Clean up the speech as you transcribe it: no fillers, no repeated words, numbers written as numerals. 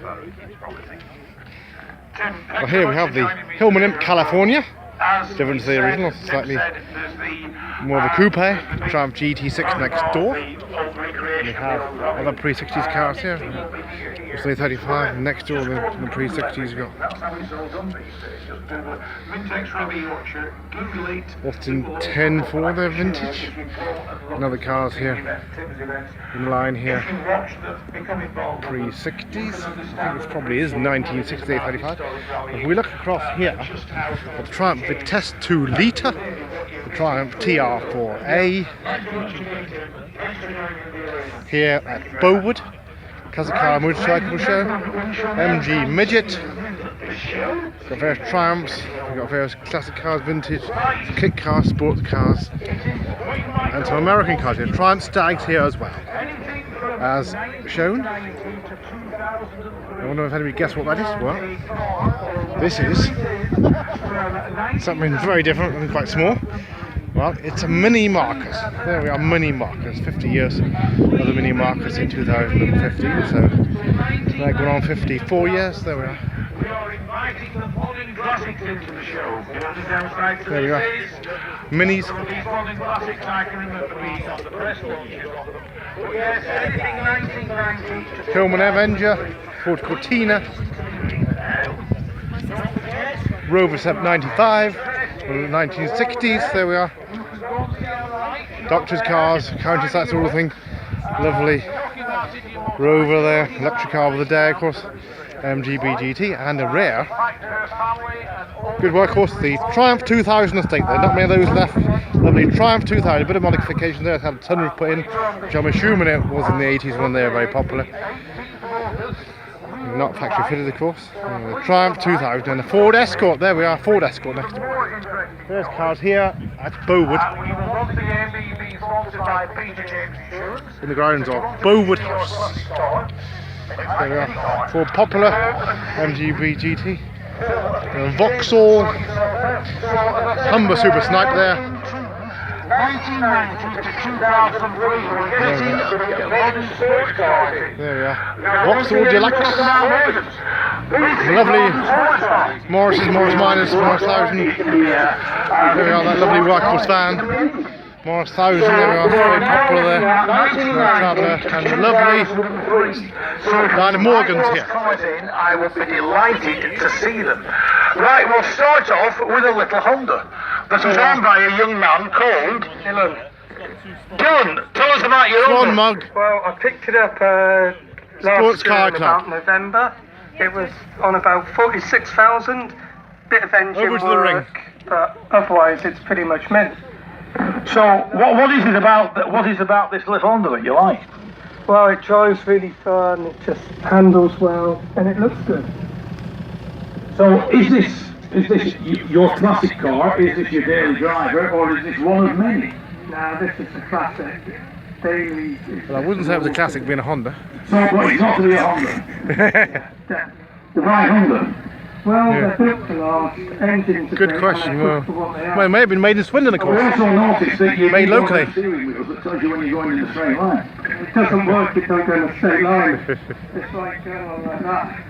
Well, here we have the Hillman Imp California. Different to the original, slightly more of a coupe. Triumph GT6 next door. We have other pre-60s cars here. It's only 35. Next door, the pre-60s we've got Austin 10 they're vintage. Another cars here in line here. Pre-60s. I think this probably is 1968, 35. If we look across here, the Triumph Vitesse 2 litre, the Triumph TR4A. Here at Bowood, Car Motorcycle Show, MG Midget. We've got various Triumphs, we've got various classic cars, vintage, kit cars, sports cars, and some American cars here. Triumph Stags here as well, as shown. I wonder if anybody guessed what that is. Well, this is something very different and quite small. Well, it's a Mini Marcus. There we are, Mini Marcus. 50 years of the Mini Marcus in 2015. So they're going on 54 years. There we are. There we are. Minis. Hillman Avenger. Ford Cortina. Rover 95. 1960s. There we are. Doctor's cars, counters, that sort of thing. Lovely Rover there, electric car of the day, of course. MGB GT, and a rare good workhorse, the Triumph 2000 estate. There are not many of those left. Lovely Triumph 2000, a bit of modification there. It's had a sunroof put in, which I'm assuming it was in the 80s when they were very popular. Not factory fitted, of course. The Triumph 2000 and a Ford Escort. There we are, Ford Escort next door. There's cars here at Bowood. In the grounds of Bowood House. There we are, Ford Popular, MGB GT. Vauxhall Humber Super Snipe there. 1990 to 2003. There we are. Vauxhall Deluxe. Lovely Morris Minus, Morris 1000. There we are, that lovely workhorse van. Morris 1000, there we are, very popular there. Traveller, and lovely line of Morgans here. I will be delighted to see them. Right, we'll start off with a little Honda that was owned by a young man called Dylan. Dylan, tell us about your Swan Honda. Mug. Well, I picked it up last year in about November. It was on about 46,000. Bit of engine Over to the ring. But otherwise it's pretty much mint. So, what is it about this little Honda that you like? Well, it drives really fun, it just handles well, and it looks good. So, is this your classic car? Is this your daily driver, or is this one of many? Now, this is the classic. Daily. Well, I wouldn't say it was a classic being a Honda. So, what, it's not to be a Honda? The right Honda? Well, they're built to last. Engines. Good question. Well, it may have been made in Swindon, of course. I also noticed that you made locally. steering wheels that tells you when you're going in the straight line. It doesn't work if you don't go in a straight line. It's like going on like that.